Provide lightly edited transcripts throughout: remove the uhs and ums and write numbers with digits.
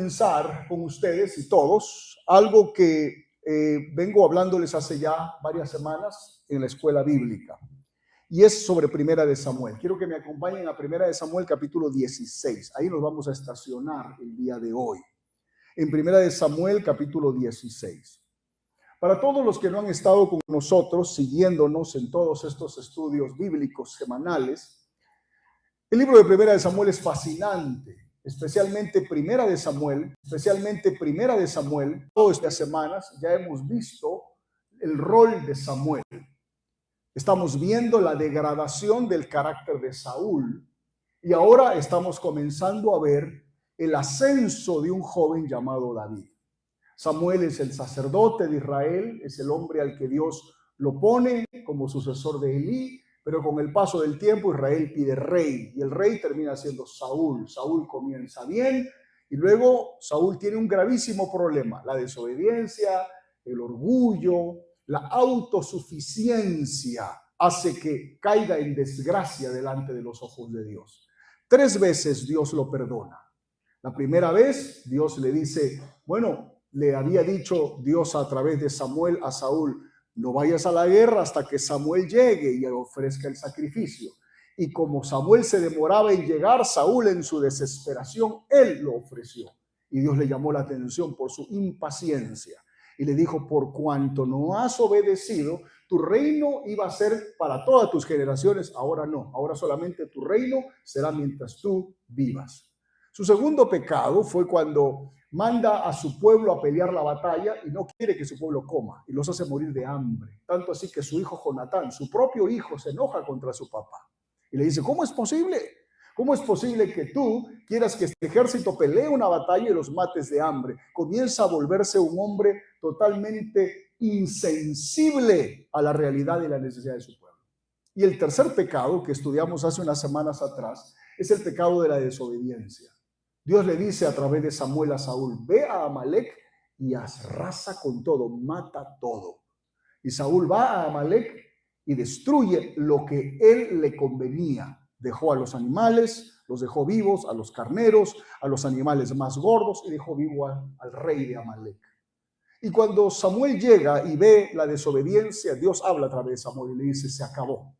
Comenzar con ustedes y todos algo que vengo hablándoles hace ya varias semanas en la escuela bíblica, y es sobre Primera de Samuel. Quiero que me acompañen a Primera de Samuel capítulo 16. Ahí nos vamos a estacionar el día de hoy, en Primera de Samuel capítulo 16. Para todos los que no han estado con nosotros siguiéndonos en todos estos estudios bíblicos semanales, el libro de Primera de Samuel es fascinante. Especialmente Primera de Samuel, todas estas semanas ya hemos visto el rol de Samuel. Estamos viendo la degradación del carácter de Saúl y ahora estamos comenzando a ver el ascenso de un joven llamado David. Samuel es el sacerdote de Israel, es el hombre al que Dios lo pone como sucesor de Elí. Pero con el paso del tiempo Israel pide rey y el rey termina siendo Saúl. Saúl comienza bien y luego Saúl tiene un gravísimo problema: la desobediencia, el orgullo, la autosuficiencia hace que caiga en desgracia delante de los ojos de Dios. 3 veces Dios lo perdona. La primera vez Dios le dice, le había dicho Dios a través de Samuel a Saúl: no vayas a la guerra hasta que Samuel llegue y ofrezca el sacrificio. Y como Samuel se demoraba en llegar, Saúl en su desesperación, él lo ofreció. Y Dios le llamó la atención por su impaciencia. Y le dijo, por cuanto no has obedecido, tu reino iba a ser para todas tus generaciones, ahora no. Ahora solamente tu reino será mientras tú vivas. Su segundo pecado fue cuando manda a su pueblo a pelear la batalla y no quiere que su pueblo coma y los hace morir de hambre. Tanto así que su hijo Jonatán, su propio hijo, se enoja contra su papá y le dice, ¿cómo es posible? ¿Cómo es posible que tú quieras que este ejército pelee una batalla y los mates de hambre? Comienza a volverse un hombre totalmente insensible a la realidad y la necesidad de su pueblo. Y el tercer pecado que estudiamos hace unas semanas atrás es el pecado de la desobediencia. Dios le dice a través de Samuel a Saúl, ve a Amalek y arrasa con todo, mata todo. Y Saúl va a Amalek y destruye lo que él le convenía. Dejó a los animales, los dejó vivos, a los carneros, a los animales más gordos, y dejó vivo al rey de Amalek. Y cuando Samuel llega y ve la desobediencia, Dios habla a través de Samuel y le dice, se acabó.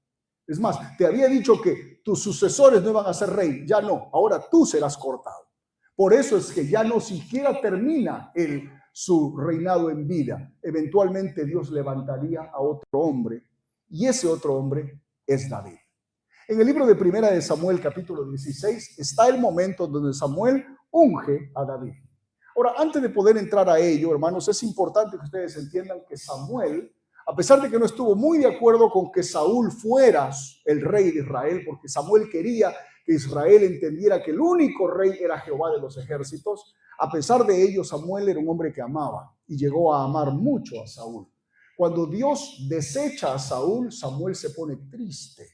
Es más, te había dicho que tus sucesores no iban a ser rey, ya no, ahora tú serás cortado. Por eso es que ya no siquiera termina su reinado en vida. Eventualmente Dios levantaría a otro hombre, y ese otro hombre es David. En el libro de Primera de Samuel, capítulo 16, está el momento donde Samuel unge a David. Ahora, antes de poder entrar a ello, hermanos, es importante que ustedes entiendan que Samuel, a pesar de que no estuvo muy de acuerdo con que Saúl fuera el rey de Israel, porque Samuel quería que Israel entendiera que el único rey era Jehová de los ejércitos, a pesar de ello, Samuel era un hombre que amaba y llegó a amar mucho a Saúl. Cuando Dios desecha a Saúl, Samuel se pone triste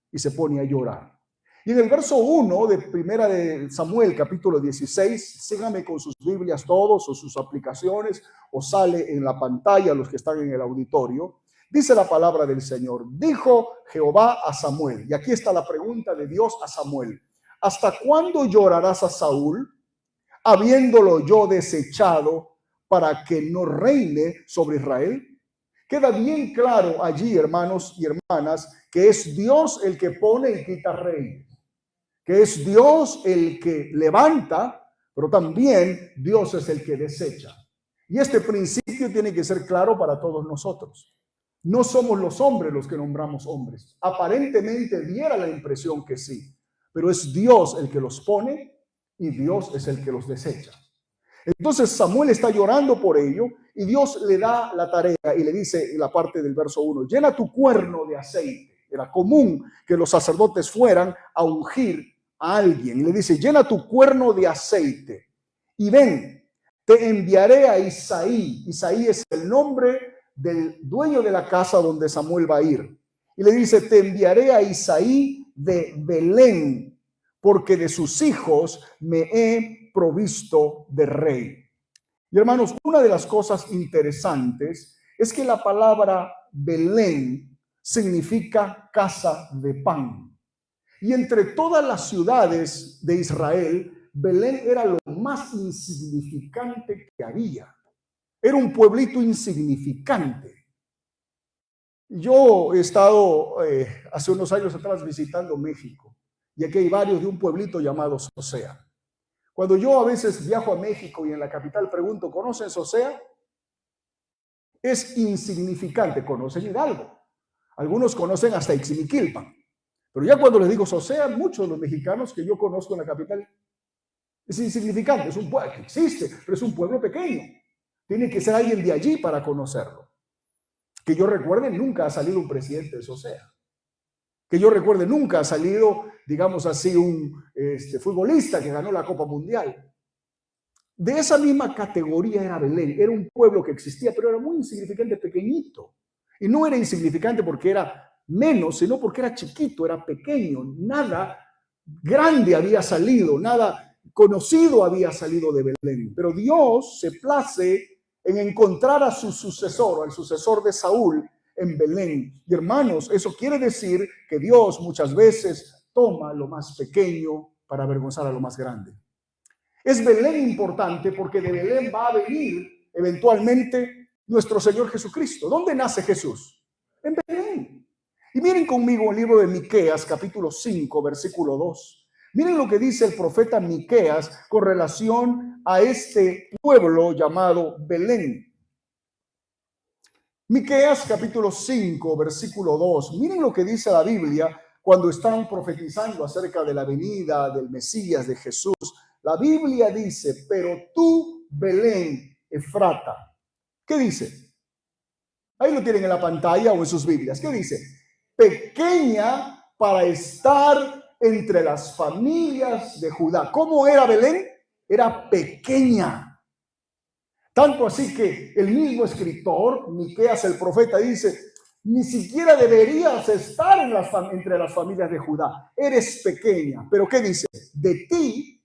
y se pone a llorar. Y en el verso 1 de Primera de Samuel, capítulo 16, síganme con sus Biblias todos o sus aplicaciones, o sale en la pantalla los que están en el auditorio. Dice la palabra del Señor, dijo Jehová a Samuel, y aquí está la pregunta de Dios a Samuel, ¿hasta cuándo llorarás a Saúl, habiéndolo yo desechado para que no reine sobre Israel? Queda bien claro allí, hermanos y hermanas, que es Dios el que pone y quita reyes, que es Dios el que levanta, pero también Dios es el que desecha. Y este principio tiene que ser claro para todos nosotros. No somos los hombres los que nombramos hombres. Aparentemente diera la impresión que sí, pero es Dios el que los pone y Dios es el que los desecha. Entonces Samuel está llorando por ello y Dios le da la tarea y le dice en la parte del verso 1, llena tu cuerno de aceite. Era común que los sacerdotes fueran a ungir a alguien. Y le dice, llena tu cuerno de aceite y ven, te enviaré a Isaí. Isaí es el nombre del dueño de la casa donde Samuel va a ir. Y le dice, te enviaré a Isaí de Belén, porque de sus hijos me he provisto de rey. Y hermanos, una de las cosas interesantes es que la palabra Belén significa casa de pan. Y entre todas las ciudades de Israel, Belén era lo más insignificante que había. Era un pueblito insignificante. Yo he estado hace unos años atrás visitando México y aquí hay varios de un pueblito llamado Sosea. Cuando yo a veces viajo a México y en la capital pregunto, ¿conocen Sosea? Es insignificante. Conocen Hidalgo. Algunos conocen hasta Ixmiquilpan. Pero ya cuando les digo Sosea, muchos de los mexicanos que yo conozco en la capital, es insignificante. Es un pueblo que existe, pero es un pueblo pequeño. Tiene que ser alguien de allí para conocerlo. Que yo recuerde, nunca ha salido un presidente de Sosea. Que yo recuerde, nunca ha salido, digamos así, un futbolista que ganó la Copa Mundial. De esa misma categoría era Belén. Era un pueblo que existía, pero era muy insignificante, pequeñito. Y no era insignificante porque era menos, sino porque era chiquito, era pequeño. Nada grande había salido, nada conocido había salido de Belén. Pero Dios se place en encontrar a su sucesor, al sucesor de Saúl, en Belén. Y hermanos, eso quiere decir que Dios muchas veces toma lo más pequeño para avergonzar a lo más grande. Es Belén importante porque de Belén va a venir eventualmente nuestro Señor Jesucristo. ¿Dónde nace Jesús? En Belén. Y miren conmigo el libro de Miqueas, capítulo 5, versículo 2. Miren lo que dice el profeta Miqueas con relación a este pueblo llamado Belén. Miqueas capítulo 5, versículo 2. Miren lo que dice la Biblia cuando están profetizando acerca de la venida del Mesías, de Jesús. La Biblia dice, pero tú, Belén, Efrata. ¿Qué dice? Ahí lo tienen en la pantalla o en sus Biblias. ¿Qué dice? Pequeña para estar entre las familias de Judá. ¿Cómo era Belén? Era pequeña. Tanto así que el mismo escritor, Miqueas el profeta, dice, ni siquiera deberías estar entre las familias de Judá. Eres pequeña. ¿Pero qué dice? De ti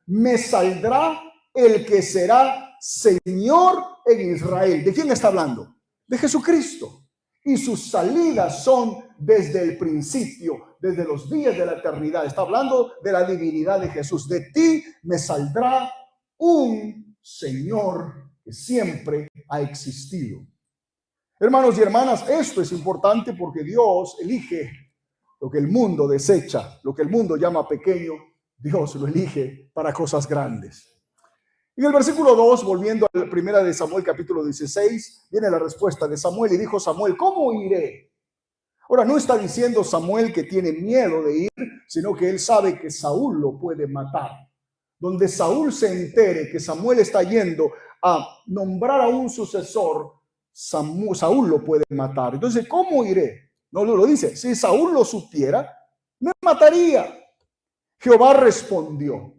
me saldrá el que será Señor en Israel. ¿De quién está hablando? De Jesucristo. Y sus salidas son desde el principio, desde los días de la eternidad. Está hablando de la divinidad de Jesús. De ti me saldrá un Señor que siempre ha existido. Hermanos y hermanas, esto es importante porque Dios elige lo que el mundo desecha, lo que el mundo llama pequeño, Dios lo elige para cosas grandes. En el versículo 2, volviendo a la primera de Samuel capítulo 16, viene la respuesta de Samuel y dijo Samuel, ¿cómo iré? Ahora, no está diciendo Samuel que tiene miedo de ir, sino que él sabe que Saúl lo puede matar. Donde Saúl se entere que Samuel está yendo a nombrar a un sucesor, Saúl lo puede matar. Entonces, ¿cómo iré? No lo dice. Si Saúl lo supiera, me mataría. Jehová respondió,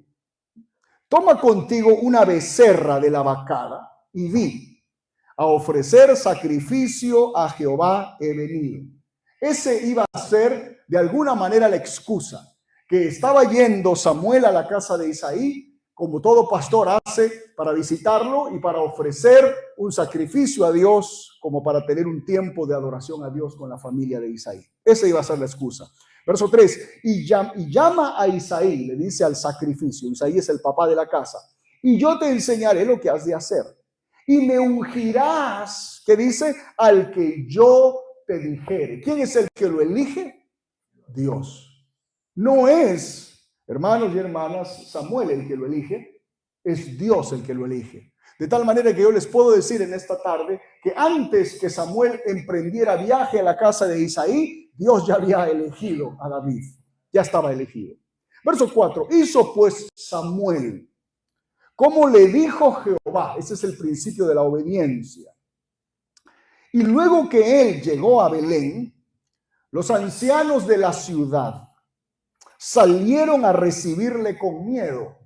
toma contigo una becerra de la vacada y di, a ofrecer sacrificio a Jehová he venido. Ese iba a ser de alguna manera la excusa, que estaba yendo Samuel a la casa de Isaí, como todo pastor hace, para visitarlo y para ofrecer un sacrificio a Dios, como para tener un tiempo de adoración a Dios con la familia de Isaí. Esa iba a ser la excusa. Verso 3, y llama a Isaí, le dice al sacrificio, Isaí es el papá de la casa, y yo te enseñaré lo que has de hacer. Y me ungirás, que dice, al que yo te dijere. ¿Quién es el que lo elige? Dios. No es, hermanos y hermanas, Samuel el que lo elige, es Dios el que lo elige. De tal manera que yo les puedo decir en esta tarde que antes que Samuel emprendiera viaje a la casa de Isaí, Dios ya había elegido a David, ya estaba elegido. Verso 4, hizo pues Samuel como le dijo Jehová. Ese es el principio de la obediencia. Y luego que él llegó a Belén, los ancianos de la ciudad salieron a recibirle con miedo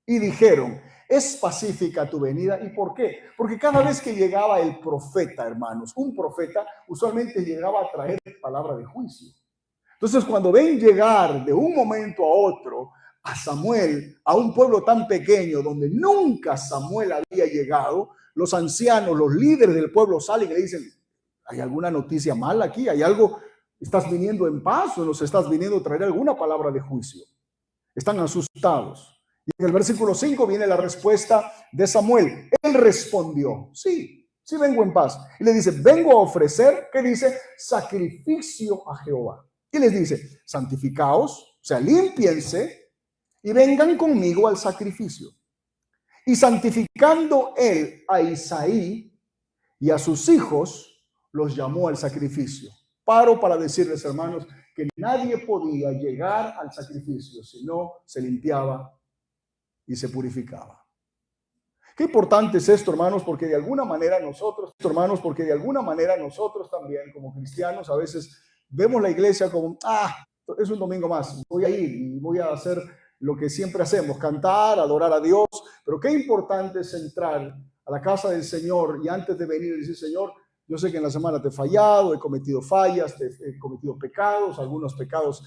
y dijeron, ¿es pacífica tu venida? ¿Y por qué? Porque cada vez que llegaba el profeta, hermanos, un profeta usualmente llegaba a traer palabra de juicio. Entonces, cuando ven llegar de un momento a otro a Samuel, a un pueblo tan pequeño donde nunca Samuel había llegado, los ancianos, los líderes del pueblo salen y le dicen, ¿hay alguna noticia mala aquí? ¿Hay algo? ¿Estás viniendo en paz o nos estás viniendo a traer alguna palabra de juicio? Están asustados. Y en el versículo 5 viene la respuesta de Samuel. Él respondió, sí, sí vengo en paz. Y le dice, vengo a ofrecer, ¿qué dice? Sacrificio a Jehová. Y les dice, santificaos, o sea, límpiense y vengan conmigo al sacrificio. Y santificando él a Isaí y a sus hijos, los llamó al sacrificio. Paro para decirles, hermanos, que nadie podía llegar al sacrificio si no se limpiaba y se purificaba. Qué importante es esto, hermanos, porque de alguna manera nosotros también, como cristianos, a veces vemos la iglesia como, es un domingo más, voy a ir y voy a hacer lo que siempre hacemos, cantar, adorar a Dios, pero qué importante es entrar a la casa del Señor y antes de venir decir, Señor, yo sé que en la semana te he fallado, he cometido fallas, he cometido pecados, algunos pecados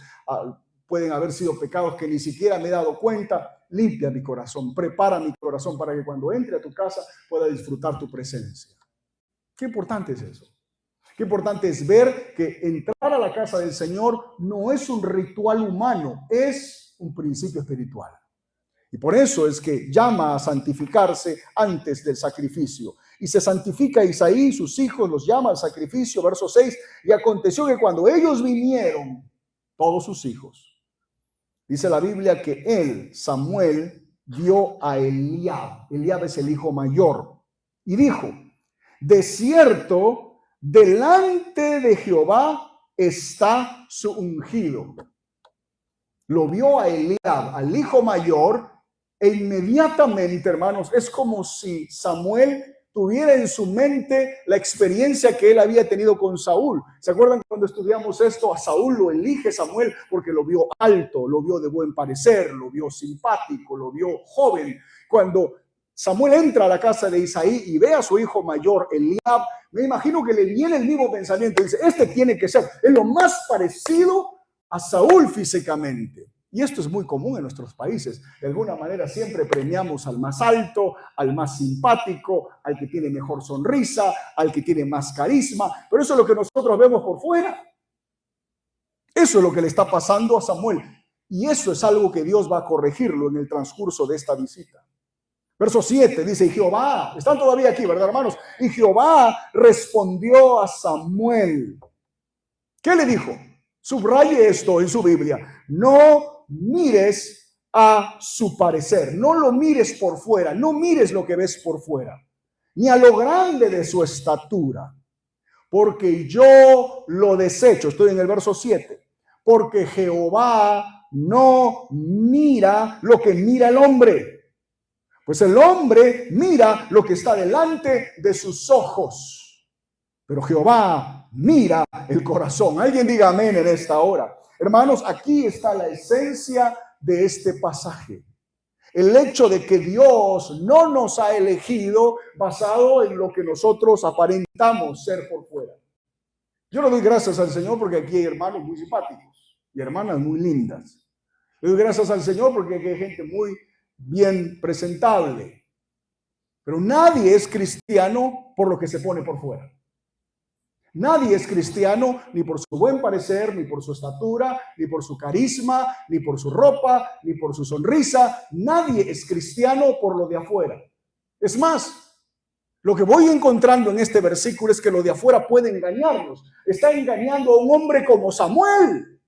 pueden haber sido pecados que ni siquiera me he dado cuenta. Limpia mi corazón, prepara mi corazón para que cuando entre a tu casa pueda disfrutar tu presencia. Qué importante es eso. Qué importante es ver que entrar a la casa del Señor no es un ritual humano, es un principio espiritual. Y por eso es que llama a santificarse antes del sacrificio. Y se santifica Isaí, sus hijos los llama al sacrificio, verso 6. Y aconteció que cuando ellos vinieron, todos sus hijos, dice la Biblia que él, Samuel, vio a Eliab. Eliab es el hijo mayor. Y dijo, de cierto, delante de Jehová está su ungido. Lo vio a Eliab, al hijo mayor, e inmediatamente, hermanos, es como si Samuel tuviera en su mente la experiencia que él había tenido con Saúl. ¿Se acuerdan cuando estudiamos esto? A Saúl lo elige Samuel porque lo vio alto, lo vio de buen parecer, lo vio simpático, lo vio joven. Cuando Samuel entra a la casa de Isaí y ve a su hijo mayor, Eliab, me imagino que le viene el mismo pensamiento. Dice, este tiene que ser, es lo más parecido a Saúl físicamente. Y esto es muy común en nuestros países. De alguna manera siempre premiamos al más alto, al más simpático, al que tiene mejor sonrisa, al que tiene más carisma. Pero eso es lo que nosotros vemos por fuera. Eso es lo que le está pasando a Samuel. Y eso es algo que Dios va a corregirlo en el transcurso de esta visita. Verso 7 dice, y Jehová, están todavía aquí, ¿verdad, hermanos? Y Jehová respondió a Samuel. ¿Qué le dijo? Subraye esto en su Biblia. No mires a su parecer, no lo mires por fuera, no mires lo que ves por fuera, ni a lo grande de su estatura, porque yo lo desecho. Estoy en el verso 7. Porque Jehová no mira lo que mira el hombre, pues el hombre mira lo que está delante de sus ojos, pero Jehová mira el corazón. Alguien diga amén en esta hora. Hermanos, aquí está la esencia de este pasaje. El hecho de que Dios no nos ha elegido basado en lo que nosotros aparentamos ser por fuera. Yo le doy gracias al Señor porque aquí hay hermanos muy simpáticos y hermanas muy lindas. Le doy gracias al Señor porque aquí hay gente muy bien presentable. Pero nadie es cristiano por lo que se pone por fuera. Nadie es cristiano ni por su buen parecer, ni por su estatura, ni por su carisma, ni por su ropa, ni por su sonrisa. Nadie es cristiano por lo de afuera. Es más, lo que voy encontrando en este versículo es que lo de afuera puede engañarnos. Está engañando a un hombre como Samuel.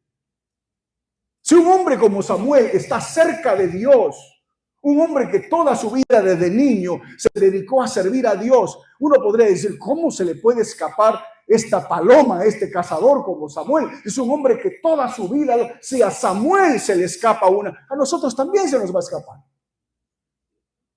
Si un hombre como Samuel está cerca de Dios, un hombre que toda su vida desde niño se dedicó a servir a Dios, uno podría decir, ¿cómo se le puede escapar esta paloma, este cazador como Samuel? Es un hombre que toda su vida, si a Samuel se le escapa una, a nosotros también se nos va a escapar.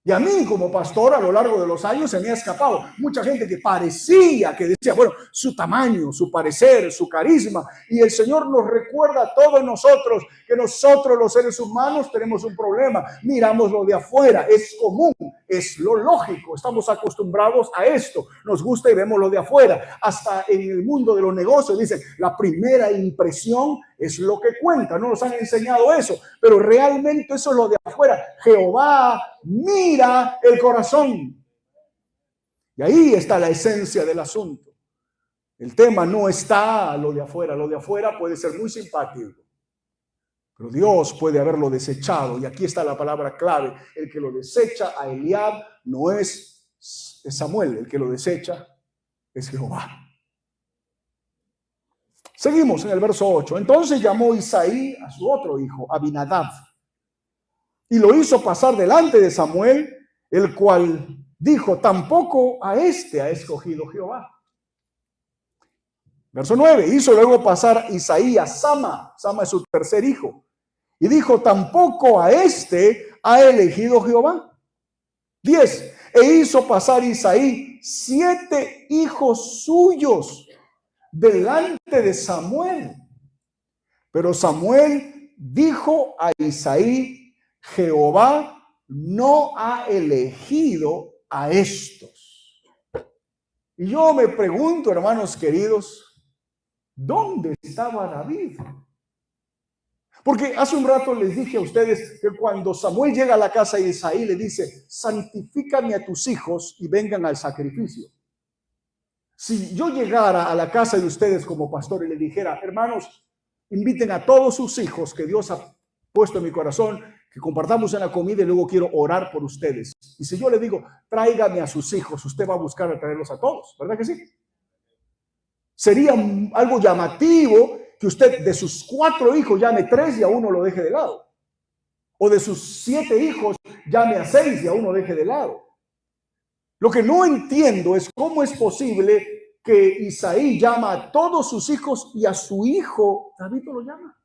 Y a mí como pastor a lo largo de los años se me ha escapado mucha gente que parecía, que decía, bueno, su tamaño, su parecer, su carisma. Y el Señor nos recuerda a todos nosotros que nosotros los seres humanos tenemos un problema. Miramos lo de afuera, es común, es lo lógico. Estamos acostumbrados a esto. Nos gusta y vemos lo de afuera. Hasta en el mundo de los negocios dicen, la primera impresión es lo que cuenta. No nos han enseñado eso, pero realmente eso es lo de afuera. Jehová mira el corazón. Y ahí está la esencia del asunto. El tema no está lo de afuera. Lo de afuera puede ser muy simpático. Pero Dios puede haberlo desechado. Y aquí está la palabra clave. El que lo desecha a Eliab no es Samuel. El que lo desecha es Jehová. Seguimos en el verso 8. Entonces llamó Isaí a su otro hijo, Abinadab, y lo hizo pasar delante de Samuel, el cual dijo, tampoco a este ha escogido Jehová. Verso 9, hizo luego pasar Isaí a Sama. Sama es su tercer hijo. Y dijo, tampoco a este ha elegido Jehová. 10, e hizo pasar Isaí 7 hijos suyos delante de Samuel. Pero Samuel dijo a Isaí, Jehová no ha elegido a estos. Y yo me pregunto, hermanos queridos, ¿dónde estaba David? Porque hace un rato les dije a ustedes que cuando Samuel llega a la casa de Isaí le dice, santifícame a tus hijos y vengan al sacrificio. Si yo llegara a la casa de ustedes como pastor y le dijera, hermanos, inviten a todos sus hijos que Dios ha puesto en mi corazón, que compartamos una comida y luego quiero orar por ustedes. Y si yo le digo, tráigame a sus hijos, usted va a buscar traerlos a todos, ¿verdad que sí? Sería algo llamativo que usted de sus 4 hijos llame 3 y a uno lo deje de lado. O de sus 7 hijos llame a 6 y a uno deje de lado. Lo que no entiendo es cómo es posible que Isaí llama a todos sus hijos y a su hijo David no lo llama.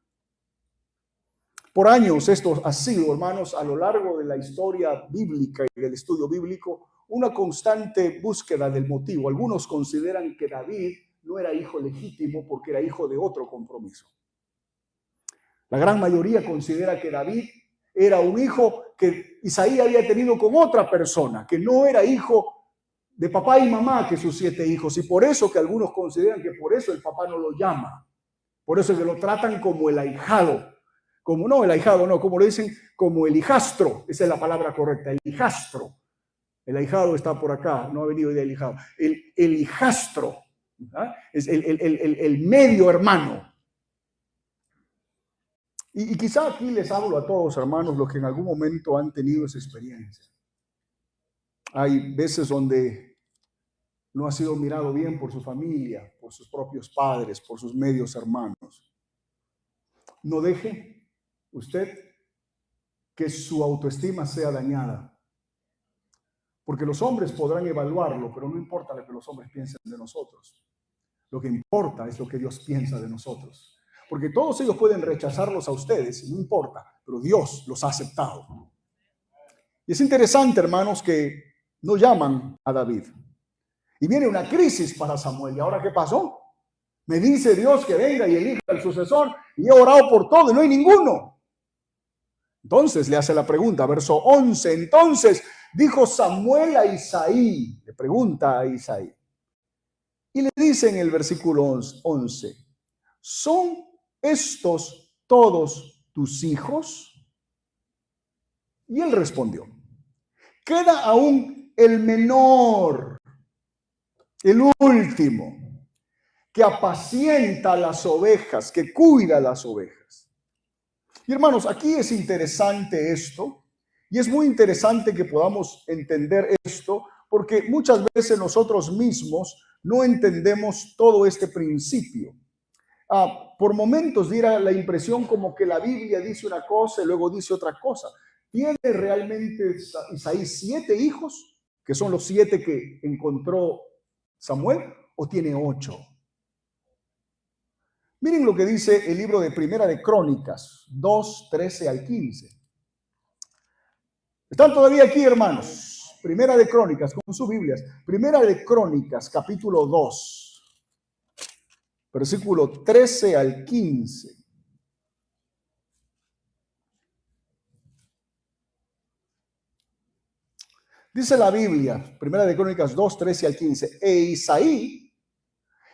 Por años esto ha sido, hermanos, a lo largo de la historia bíblica y del estudio bíblico, una constante búsqueda del motivo. Algunos consideran que David no era hijo legítimo porque era hijo de otro compromiso. La gran mayoría considera que David era un hijo que Isaí había tenido con otra persona, que no era hijo de papá y mamá que sus 7 hijos. Y por eso que algunos consideran que por eso el papá no lo llama. Por eso que lo tratan como el ahijado. Como no, el ahijado no, como lo dicen, como el hijastro. Esa es la palabra correcta, el hijastro. El ahijado está por acá, no ha venido de ahijado. El hijastro, ¿verdad? Es el medio hermano. Y quizá aquí les hablo a todos, hermanos, los que en algún momento han tenido esa experiencia. Hay veces donde no ha sido mirado bien por su familia, por sus propios padres, por sus medios hermanos. No deje usted que su autoestima sea dañada. Porque los hombres podrán evaluarlo, pero no importa lo que los hombres piensen de nosotros. Lo que importa es lo que Dios piensa de nosotros. Porque todos ellos pueden rechazarlos a ustedes, no importa, pero Dios los ha aceptado. Y es interesante, hermanos, que no llaman a David. Y viene una crisis para Samuel. ¿Y ahora qué pasó? Me dice Dios que venga y elija al sucesor, y he orado por todo y no hay ninguno. Entonces le hace la pregunta, verso 11. Entonces dijo Samuel a Isaí, le pregunta a Isaí, y le dice en el versículo 11, ¿son estos todos tus hijos? Y él respondió, queda aún el menor, el último, que apacienta las ovejas, que cuida las ovejas. Y hermanos, aquí es interesante esto, y es muy interesante que podamos entender esto, porque muchas veces nosotros mismos no entendemos todo este principio. Por momentos diera la impresión como que la Biblia dice una cosa y luego dice otra cosa. ¿Tiene realmente Isaí 7 hijos, que son los 7 que encontró Samuel, o tiene 8? Miren lo que dice el libro de Primera de Crónicas, 2, 13 al 15. ¿Están todavía aquí, hermanos? Primera de Crónicas, con sus Biblias. Primera de Crónicas, capítulo 2, versículo 13 al 15. Dice la Biblia, Primera de Crónicas 2, 13 al 15. E Isaí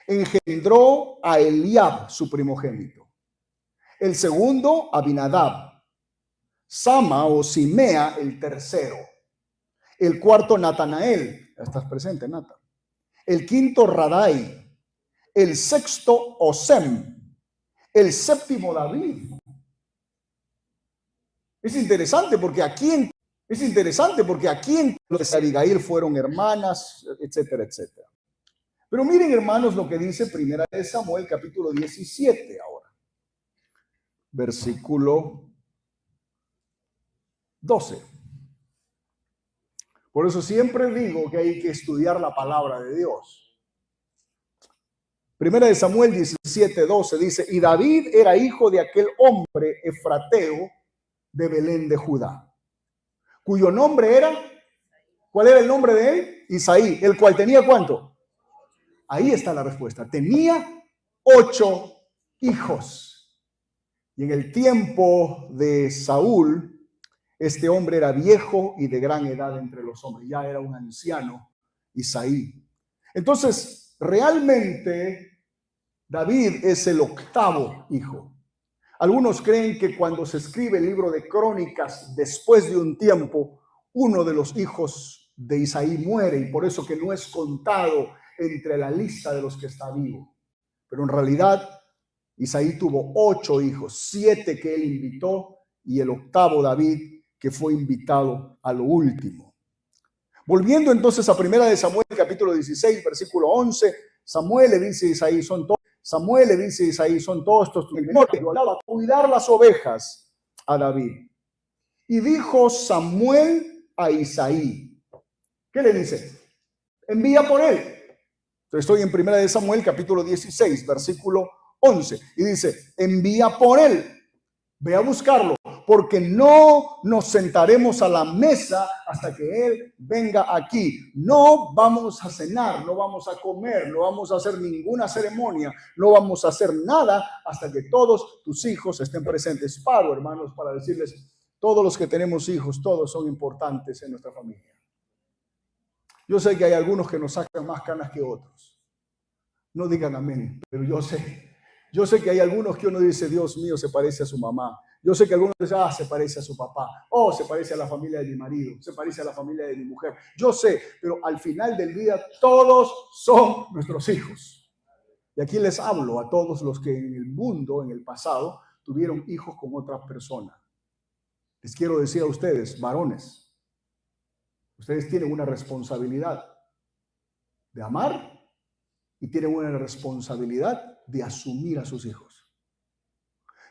engendró a Eliab, su primogénito. El segundo, Abinadab. Sama o Simea, el tercero. El cuarto, Natanael. Ya estás presente, Nata. El quinto, Radai. El sexto, Osem. El séptimo, David. Es interesante porque aquí en los Abigail fueron hermanas, etcétera, etcétera. Pero miren, hermanos, lo que dice Primera de Samuel, capítulo 17 ahora. Versículo 12. Por eso siempre digo que hay que estudiar la palabra de Dios. Primera de Samuel 17, 12 dice, y David era hijo de aquel hombre efrateo de Belén de Judá, cuyo nombre era, ¿cuál era el nombre de él? Isaí, el cual tenía ¿cuánto? Ahí está la respuesta. Tenía 8 hijos. Y en el tiempo de Saúl, este hombre era viejo y de gran edad entre los hombres. Ya era un anciano, Isaí. Entonces, realmente, David es el 8º hijo. Algunos creen que cuando se escribe el libro de Crónicas, después de un tiempo, uno de los hijos de Isaí muere y por eso que no es contado entre la lista de los que está vivo. Pero en realidad, Isaí tuvo 8 hijos, 7 que él invitó y el 8º David, que fue invitado a lo último. Volviendo entonces a Primera de Samuel, capítulo 16, versículo 11, Samuel le dice a Isaí, son todos estos menores, a cuidar las ovejas a David. Y dijo Samuel a Isaí, ¿qué le dice? Envía por él. Entonces estoy en Primera de Samuel, capítulo 16, versículo 11, y dice, envía por él, ve a buscarlo, porque no nos sentaremos a la mesa hasta que él venga aquí. No vamos a cenar, no vamos a comer, no vamos a hacer ninguna ceremonia, no vamos a hacer nada hasta que todos tus hijos estén presentes. Paro, hermanos, para decirles, todos los que tenemos hijos, todos son importantes en nuestra familia. Yo sé que hay algunos que nos sacan más canas que otros. No digan amén, pero yo sé que hay algunos que uno dice, Dios mío, se parece a su mamá. Yo sé que algunos dicen, se parece a su papá. Se parece a la familia de mi marido. Se parece a la familia de mi mujer. Yo sé, pero al final del día todos son nuestros hijos. Y aquí les hablo a todos los que en el mundo, en el pasado, tuvieron hijos con otras personas. Les quiero decir a ustedes, varones, ustedes tienen una responsabilidad de amar y tienen una responsabilidad de asumir a sus hijos.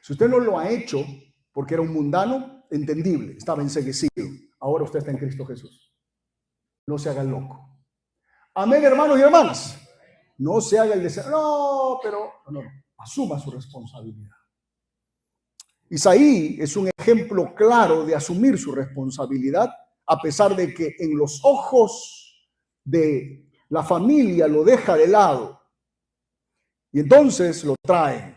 Si usted no lo ha hecho porque era un mundano, entendible, estaba enceguecido. Ahora usted está en Cristo Jesús. No se haga el loco. Amén, hermanos y hermanas. No se haga el deseo. No. Asuma su responsabilidad. Isaí es un ejemplo claro de asumir su responsabilidad, a pesar de que en los ojos de la familia lo deja de lado. Y entonces lo traen.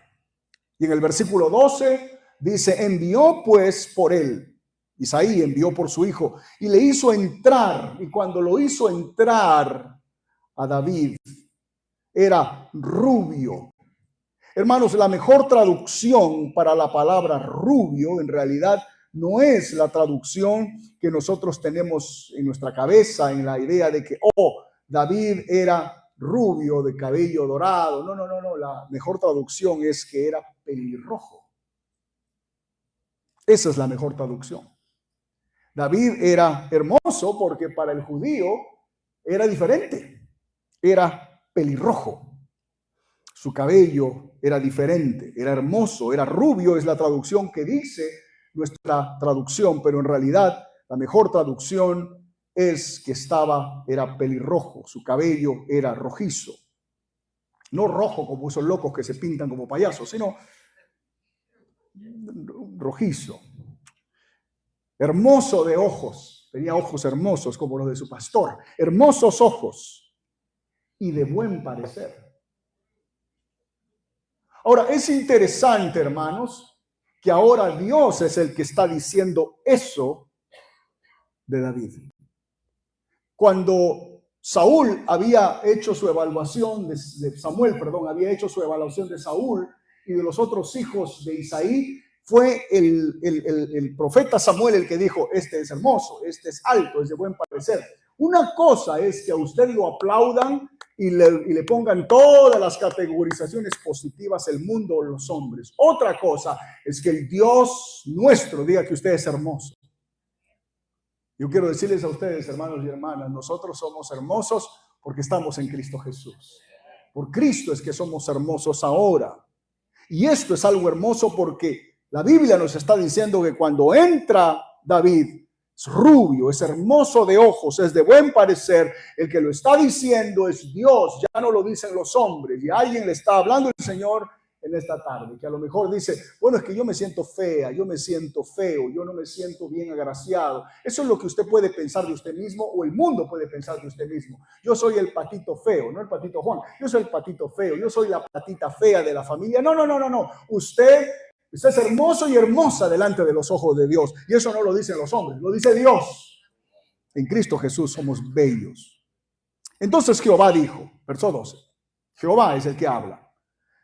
Y en el versículo 12 dice, envió pues por él. Isaí envió por su hijo y le hizo entrar. Y cuando lo hizo entrar a David, era rubio. Hermanos, la mejor traducción para la palabra rubio en realidad no es la traducción que nosotros tenemos en nuestra cabeza, en la idea de que, David era rubio, de cabello dorado. No. La mejor traducción es que era pelirrojo. Esa es la mejor traducción. David era hermoso porque para el judío era diferente. Era pelirrojo. Su cabello era diferente, era hermoso, era rubio, es la traducción que dice nuestra traducción, pero en realidad la mejor traducción es que era pelirrojo, su cabello era rojizo. No rojo como esos locos que se pintan como payasos, sino rojizo. Hermoso de ojos, tenía ojos hermosos como los de su pastor, hermosos ojos y de buen parecer. Ahora, es interesante, hermanos, que ahora Dios es el que está diciendo eso de David. Cuando Saúl había hecho su evaluación había hecho su evaluación de Saúl y de los otros hijos de Isaí, fue el profeta Samuel el que dijo, este es hermoso, este es alto, es de buen parecer. Una cosa es que a usted lo aplaudan y le pongan todas las categorizaciones positivas, el mundo o los hombres. Otra cosa es que el Dios nuestro diga que usted es hermoso. Yo quiero decirles a ustedes, hermanos y hermanas, nosotros somos hermosos porque estamos en Cristo Jesús. Por Cristo es que somos hermosos ahora. Y esto es algo hermoso porque la Biblia nos está diciendo que cuando entra David, es rubio, es hermoso de ojos, es de buen parecer. El que lo está diciendo es Dios, ya no lo dicen los hombres. Y alguien le está hablando el Señor en esta tarde, que a lo mejor dice, bueno, es que yo me siento fea, yo me siento feo, yo no me siento bien agraciado. Eso es lo que usted puede pensar de usted mismo, o el mundo puede pensar de usted mismo. Yo soy el patito feo, no el patito Juan. Yo soy el patito feo, yo soy la patita fea de la familia. No. Usted es hermoso y hermosa delante de los ojos de Dios. Y eso no lo dicen los hombres, lo dice Dios. En Cristo Jesús somos bellos. Entonces Jehová dijo, verso 12, Jehová es el que habla.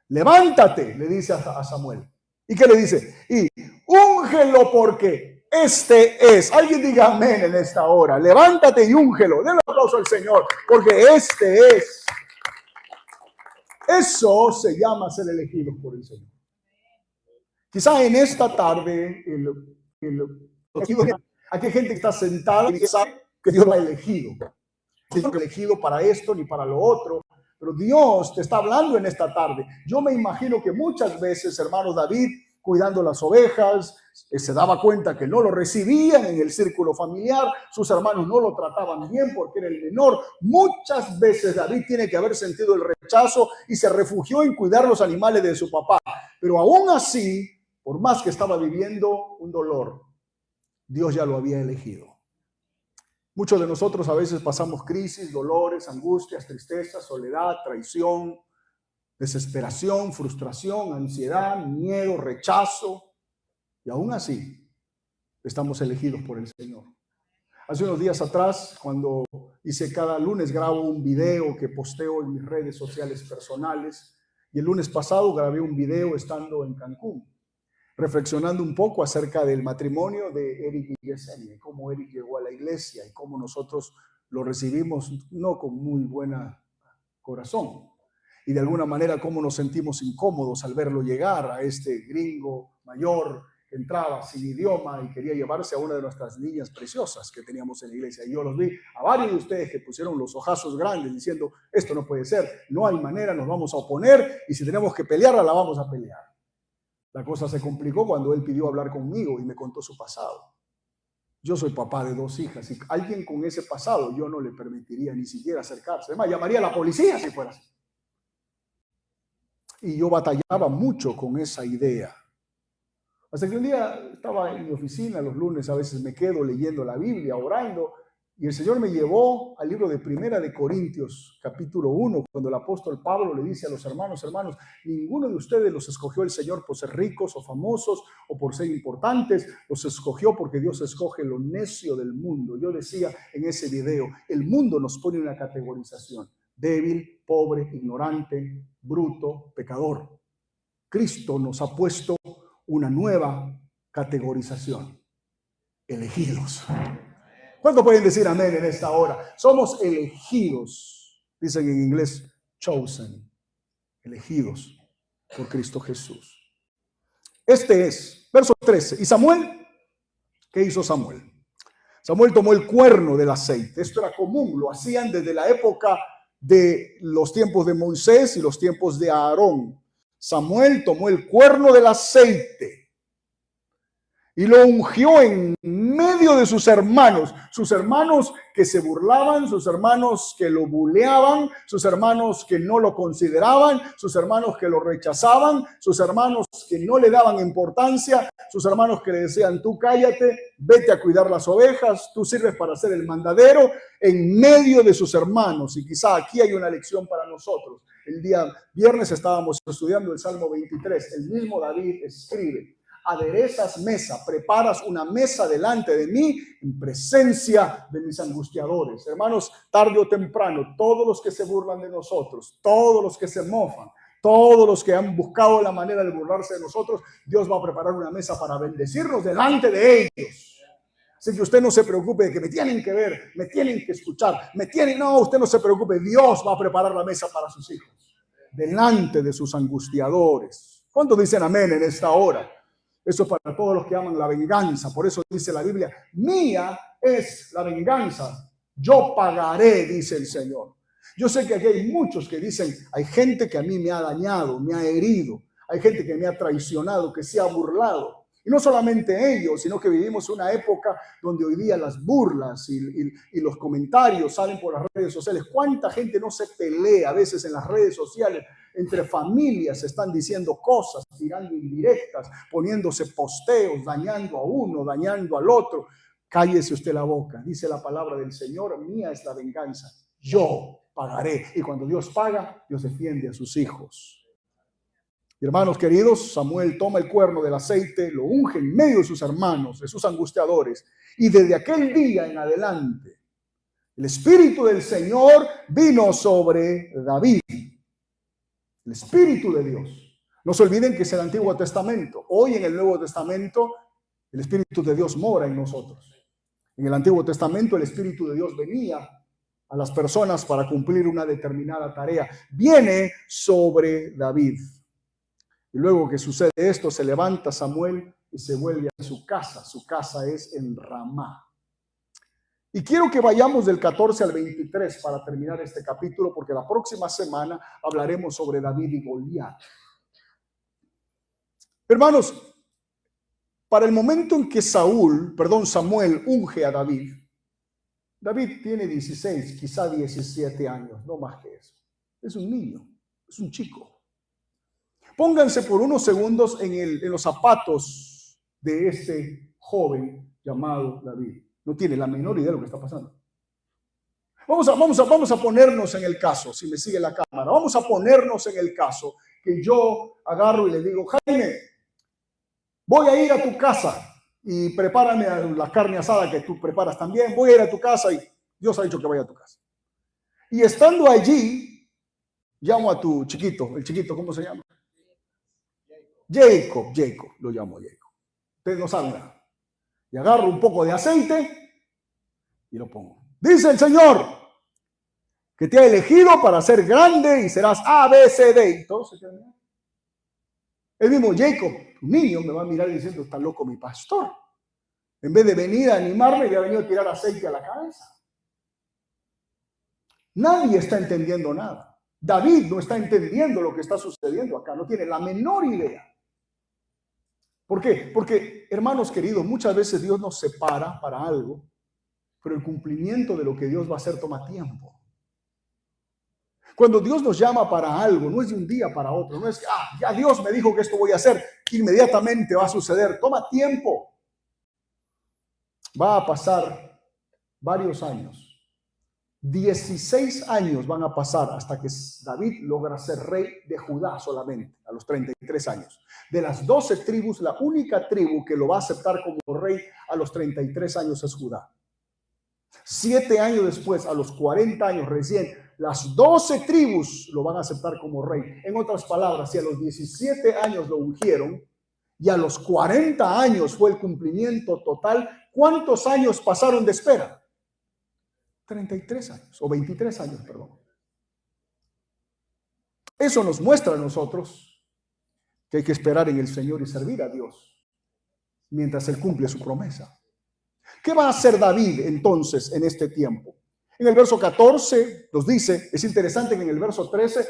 Levántate, le dice a Samuel. ¿Y qué le dice? Y úngelo porque este es. Alguien diga amén en esta hora. Levántate y úngelo. Den un aplauso al Señor porque este es. Eso se llama ser elegido por el Señor. Quizá en esta tarde, aquí hay gente que está sentada y sabe que Dios lo ha elegido. No es elegido para esto ni para lo otro. Pero Dios te está hablando en esta tarde. Yo me imagino que muchas veces, hermano David, cuidando las ovejas, se daba cuenta que no lo recibían en el círculo familiar, sus hermanos no lo trataban bien porque era el menor. Muchas veces David tiene que haber sentido el rechazo y se refugió en cuidar los animales de su papá. Pero aún así, por más que estaba viviendo un dolor, Dios ya lo había elegido. Muchos de nosotros a veces pasamos crisis, dolores, angustias, tristeza, soledad, traición, desesperación, frustración, ansiedad, miedo, rechazo. Y aún así, estamos elegidos por el Señor. Hace unos días atrás, cuando cada lunes grabo un video que posteo en mis redes sociales personales, y el lunes pasado grabé un video estando en Cancún, reflexionando un poco acerca del matrimonio de Eric y Yesenia, cómo Eric llegó a la iglesia y cómo nosotros lo recibimos no con muy buen corazón. Y de alguna manera cómo nos sentimos incómodos al verlo llegar, a este gringo mayor que entraba sin idioma y quería llevarse a una de nuestras niñas preciosas que teníamos en la iglesia. Y yo los vi a varios de ustedes que pusieron los ojazos grandes diciendo, esto no puede ser, no hay manera, nos vamos a oponer y si tenemos que pelearla, la vamos a pelear. La cosa se complicó cuando él pidió hablar conmigo y me contó su pasado. Yo soy papá de 2 hijas y alguien con ese pasado yo no le permitiría ni siquiera acercarse. Además, llamaría a la policía si fuera así. Y yo batallaba mucho con esa idea. Hasta que un día estaba en mi oficina, los lunes a veces me quedo leyendo la Biblia, orando, y el Señor me llevó al libro de Primera de Corintios, capítulo 1, cuando el apóstol Pablo le dice a los hermanos, ninguno de ustedes los escogió el Señor por ser ricos o famosos o por ser importantes, los escogió porque Dios escoge lo necio del mundo. Yo decía en ese video, el mundo nos pone una categorización, débil, pobre, ignorante, bruto, pecador. Cristo nos ha puesto una nueva categorización, elegidos. ¿Cuánto pueden decir amén en esta hora? Somos elegidos, dicen en inglés, chosen, elegidos por Cristo Jesús. Este es, verso 13. ¿Y Samuel? ¿Qué hizo Samuel? Samuel tomó el cuerno del aceite. Esto era común, lo hacían desde la época de los tiempos de Moisés y los tiempos de Aarón. Samuel tomó el cuerno del aceite y lo ungió en medio de sus hermanos que se burlaban, sus hermanos que lo buleaban, sus hermanos que no lo consideraban, sus hermanos que lo rechazaban, sus hermanos que no le daban importancia, sus hermanos que le decían, tú cállate, vete a cuidar las ovejas, tú sirves para ser el mandadero, en medio de sus hermanos. Y quizá aquí hay una lección para nosotros. El día viernes estábamos estudiando el Salmo 23, el mismo David escribe, aderezas mesa, preparas una mesa delante de mí en presencia de mis angustiadores. Hermanos, tarde o temprano, todos los que se burlan de nosotros, todos los que se mofan, todos los que han buscado la manera de burlarse de nosotros, Dios va a preparar una mesa para bendecirnos delante de ellos. Así que usted no se preocupe de que me tienen que ver, me tienen que escuchar, no, usted no se preocupe. Dios va a preparar la mesa para sus hijos, delante de sus angustiadores. ¿Cuántos dicen amén en esta hora? Eso es para todos los que aman la venganza. Por eso dice la Biblia, mía es la venganza, yo pagaré, dice el Señor. Yo sé que aquí hay muchos que dicen, hay gente que a mí me ha dañado, me ha herido, hay gente que me ha traicionado, que se ha burlado. Y no solamente ellos, sino que vivimos una época donde hoy día las burlas y los comentarios salen por las redes sociales. ¿Cuánta gente no se pelea a veces en las redes sociales? Entre familias se están diciendo cosas, tirando indirectas, poniéndose posteos, dañando a uno, dañando al otro. Cállese usted la boca. Dice la palabra del Señor, mía es la venganza, yo pagaré. Y cuando Dios paga, Dios defiende a sus hijos. Hermanos queridos, Samuel toma el cuerno del aceite, lo unge en medio de sus hermanos, de sus angustiadores, y desde aquel día en adelante, el Espíritu del Señor vino sobre David. El Espíritu de Dios. No se olviden que es el Antiguo Testamento. Hoy en el Nuevo Testamento, el Espíritu de Dios mora en nosotros. En el Antiguo Testamento, el Espíritu de Dios venía a las personas para cumplir una determinada tarea. Viene sobre David. Y luego que sucede esto, se levanta Samuel y se vuelve a su casa. Su casa es en Ramá. Y quiero que vayamos del 14 al 23 para terminar este capítulo, porque la próxima semana hablaremos sobre David y Goliat. Hermanos, para el momento en que Samuel unge a David, David tiene 16, quizá 17 años, no más que eso. Es un niño, es un chico. Pónganse por unos segundos en los zapatos de este joven llamado David. No tiene la menor idea de lo que está pasando. Vamos a ponernos en el caso, si me sigue la cámara, vamos a ponernos en el caso que yo agarro y le digo, Jaime, voy a ir a tu casa y prepárame la carne asada que tú preparas también, voy a ir a tu casa y Dios ha dicho que vaya a tu casa. Y estando allí, llamo a tu chiquito, el chiquito, ¿cómo se llama? Jacob, lo llamo Jacob. Ustedes no saben nada. Y agarro un poco de aceite y lo pongo. Dice el Señor que te ha elegido para ser grande y serás A, B, C, D. Y todo se queda mirando. El mismo Jacob, un niño, me va a mirar diciendo, está loco mi pastor. En vez de venir a animarme, me ha venido a tirar aceite a la cabeza. Nadie está entendiendo nada. David no está entendiendo lo que está sucediendo acá. No tiene la menor idea. ¿Por qué? Porque, hermanos queridos, muchas veces Dios nos separa para algo, pero el cumplimiento de lo que Dios va a hacer toma tiempo. Cuando Dios nos llama para algo, no es de un día para otro, no es que, ya Dios me dijo que esto voy a hacer, inmediatamente va a suceder, toma tiempo. Va a pasar varios años. 16 años van a pasar hasta que David logra ser rey de Judá solamente, a los 33 años. De las 12 tribus, la única tribu que lo va a aceptar como rey a los 33 años es Judá. 7 años después, a los 40 años recién, las 12 tribus lo van a aceptar como rey. En otras palabras, si a los 17 años lo ungieron y a los 40 años fue el cumplimiento total, ¿cuántos años pasaron de espera? 33 años, o 23 años, perdón. Eso nos muestra a nosotros que hay que esperar en el Señor y servir a Dios mientras Él cumple su promesa. ¿Qué va a hacer David entonces en este tiempo? En el verso 14 nos dice, es interesante que en el verso 13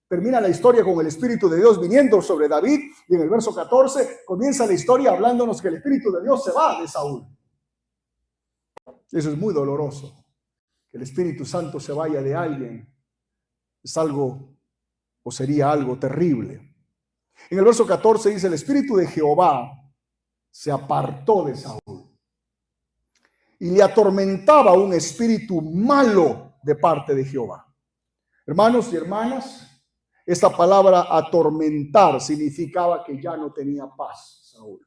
termina la historia con el Espíritu de Dios viniendo sobre David, y en el verso 14 comienza la historia hablándonos que el Espíritu de Dios se va de Saúl. Eso es muy doloroso. Que el Espíritu Santo se vaya de alguien es algo, o sería algo terrible. En el verso 14 dice, el Espíritu de Jehová se apartó de Saúl y le atormentaba un espíritu malo de parte de Jehová. Hermanos y hermanas, esta palabra atormentar significaba que ya no tenía paz Saúl.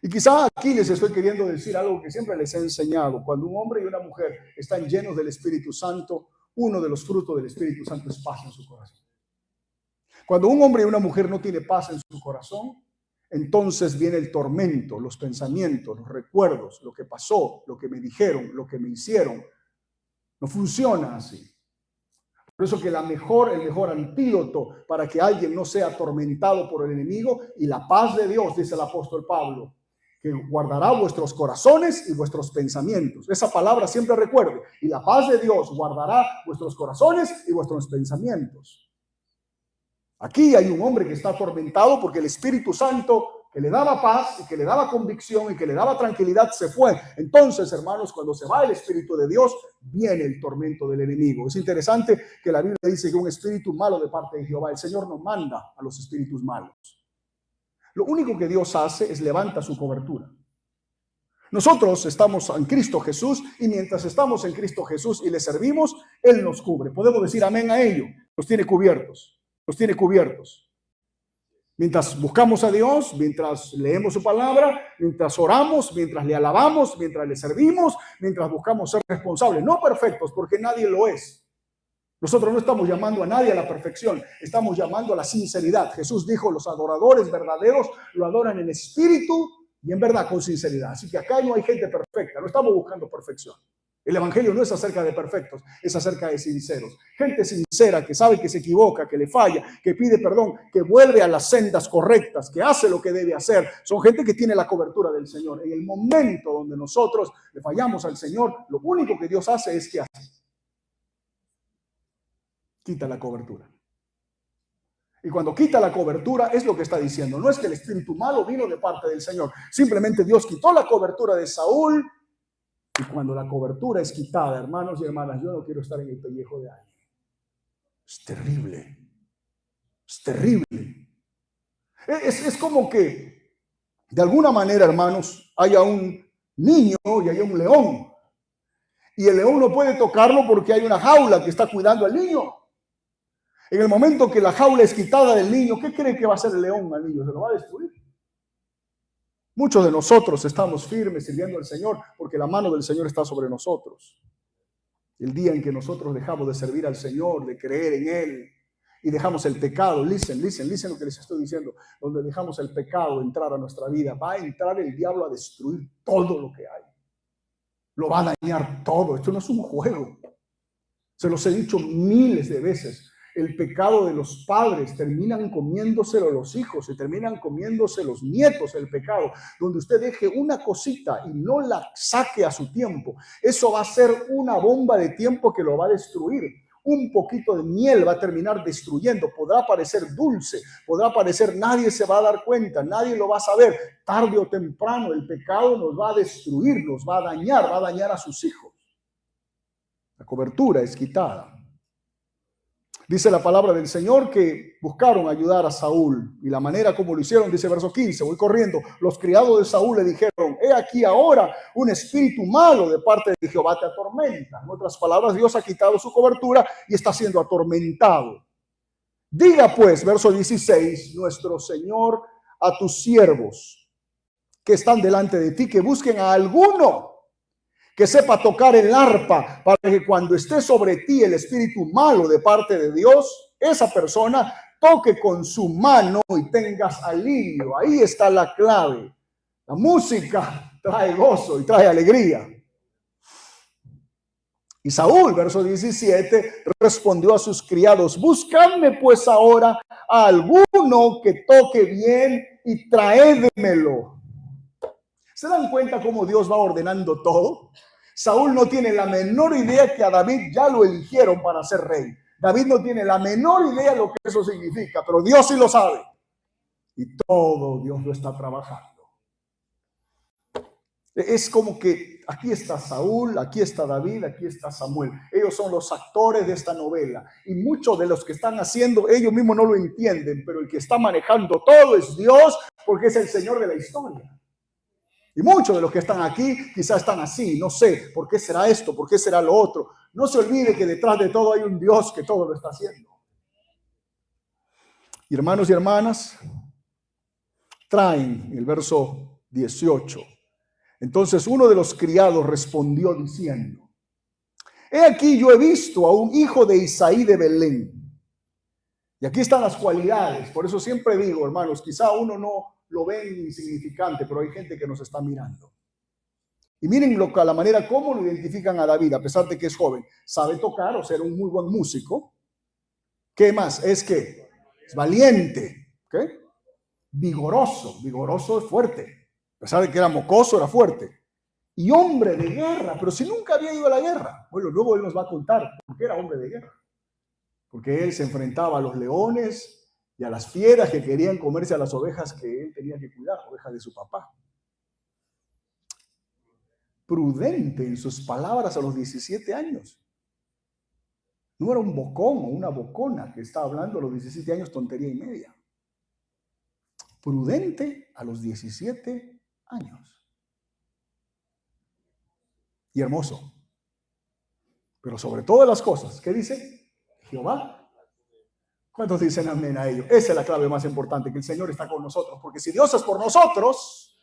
Y quizá aquí les estoy queriendo decir algo que siempre les he enseñado. Cuando un hombre y una mujer están llenos del Espíritu Santo, uno de los frutos del Espíritu Santo es paz en su corazón. Cuando un hombre y una mujer no tiene paz en su corazón, entonces viene el tormento, los pensamientos, los recuerdos, lo que pasó, lo que me dijeron, lo que me hicieron. No funciona así. Por eso que el mejor antídoto para que alguien no sea atormentado por el enemigo, y la paz de Dios, dice el apóstol Pablo, que guardará vuestros corazones y vuestros pensamientos. Esa palabra siempre recuerde. Y la paz de Dios guardará vuestros corazones y vuestros pensamientos. Aquí hay un hombre que está atormentado porque el Espíritu Santo, que le daba paz y que le daba convicción y que le daba tranquilidad, se fue. Entonces, hermanos, cuando se va el Espíritu de Dios, viene el tormento del enemigo. Es interesante que la Biblia dice que un espíritu malo de parte de Jehová, el Señor no manda a los espíritus malos. Lo único que Dios hace es levanta su cobertura. Nosotros estamos en Cristo Jesús, y mientras estamos en Cristo Jesús y le servimos, Él nos cubre. Podemos decir amén a ello. Nos tiene cubiertos. Nos tiene cubiertos. Mientras buscamos a Dios, mientras leemos su palabra, mientras oramos, mientras le alabamos, mientras le servimos, mientras buscamos ser responsables, no perfectos, porque nadie lo es. Nosotros no estamos llamando a nadie a la perfección, estamos llamando a la sinceridad. Jesús dijo, los adoradores verdaderos lo adoran en espíritu y en verdad con sinceridad. Así que acá no hay gente perfecta, no estamos buscando perfección. El evangelio no es acerca de perfectos, es acerca de sinceros. Gente sincera que sabe que se equivoca, que le falla, que pide perdón, que vuelve a las sendas correctas, que hace lo que debe hacer. Son gente que tiene la cobertura del Señor. En el momento donde nosotros le fallamos al Señor, lo único que Dios hace es que hace. Quita la cobertura. Y cuando quita la cobertura es lo que está diciendo. No es que el espíritu malo vino de parte del Señor. Simplemente Dios quitó la cobertura de Saúl. Y cuando la cobertura es quitada, hermanos y hermanas, yo no quiero estar en el pellejo de alguien. Es terrible. Es terrible. Es como que, de alguna manera, hermanos, haya un niño y haya un león. Y el león no puede tocarlo porque hay una jaula que está cuidando al niño. En el momento que la jaula es quitada del niño, ¿qué cree que va a hacer el león al niño? ¿Se lo va a destruir? Muchos de nosotros estamos firmes sirviendo al Señor porque la mano del Señor está sobre nosotros. El día en que nosotros dejamos de servir al Señor, de creer en Él y dejamos el pecado, listen lo que les estoy diciendo, donde dejamos el pecado entrar a nuestra vida, va a entrar el diablo a destruir todo lo que hay. Lo va a dañar todo. Esto no es un juego. Se los he dicho miles de veces. El pecado de los padres terminan comiéndoselo los hijos y terminan comiéndose los nietos, el pecado. Donde usted deje una cosita y no la saque a su tiempo, eso va a ser una bomba de tiempo que lo va a destruir. Un poquito de miel va a terminar destruyendo. Podrá parecer dulce, podrá parecer, nadie se va a dar cuenta, nadie lo va a saber. Tarde o temprano el pecado nos va a destruir, nos va a dañar a sus hijos. La cobertura es quitada. Dice la palabra del Señor que buscaron ayudar a Saúl y la manera como lo hicieron, dice verso 15, voy corriendo, los criados de Saúl le dijeron, he aquí ahora un espíritu malo de parte de Jehová te atormenta. En otras palabras, Dios ha quitado su cobertura y está siendo atormentado. Diga pues, verso 16, nuestro Señor a tus siervos que están delante de ti, que busquen a alguno que sepa tocar el arpa, para que cuando esté sobre ti el espíritu malo de parte de Dios, esa persona toque con su mano y tengas alivio. Ahí está la clave. La música trae gozo y trae alegría. Y Saúl, verso 17, respondió a sus criados, buscadme pues ahora a alguno que toque bien y traédmelo. ¿Se dan cuenta cómo Dios va ordenando todo? Saúl no tiene la menor idea que a David ya lo eligieron para ser rey. David no tiene la menor idea de lo que eso significa, pero Dios sí lo sabe. Y todo Dios lo está trabajando. Es como que aquí está Saúl, aquí está David, aquí está Samuel. Ellos son los actores de esta novela. Y muchos de los que están haciendo, ellos mismos no lo entienden, pero el que está manejando todo es Dios, porque es el Señor de la historia. Y muchos de los que están aquí quizás están así, no sé, ¿por qué será esto? ¿Por qué será lo otro? No se olvide que detrás de todo hay un Dios que todo lo está haciendo. Y hermanos y hermanas, traen el verso 18. Entonces uno de los criados respondió diciendo, he aquí yo he visto a un hijo de Isaí de Belén. Y aquí están las cualidades. Por eso siempre digo, hermanos, quizá uno lo ven insignificante, pero hay gente que nos está mirando. Y miren la manera como lo identifican a David, a pesar de que es joven. Sabe tocar, o sea, era un muy buen músico. ¿Qué más? Es que es valiente, ¿ok? Vigoroso es fuerte. A pesar de que era mocoso, era fuerte. Y hombre de guerra, pero si nunca había ido a la guerra. Bueno, luego él nos va a contar por qué era hombre de guerra. Porque él se enfrentaba a los leones y a las fieras que querían comerse a las ovejas que él tenía que cuidar, ovejas de su papá. Prudente en sus palabras a los 17 años. No era un bocón o una bocona que estaba hablando a los 17 años tontería y media. Prudente a los 17 años. Y hermoso. Pero sobre todas las cosas, ¿qué dice? Jehová. ¿Cuántos dicen amén a ello? Esa es la clave más importante, que el Señor está con nosotros. Porque si Dios es por nosotros,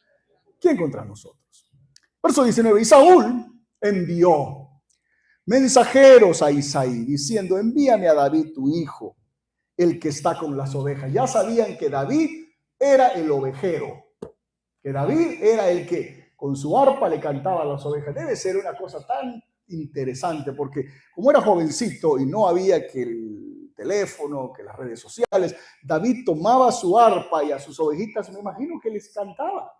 ¿quién contra nosotros? Verso 19. Y Saúl envió mensajeros a Isaí, diciendo, envíame a David tu hijo, el que está con las ovejas. Ya sabían que David era el ovejero, que David era el que con su arpa le cantaba a las ovejas. Debe ser una cosa tan interesante, porque como era jovencito y no había que el teléfono, que las redes sociales, David tomaba su arpa y a sus ovejitas, me imagino que les cantaba.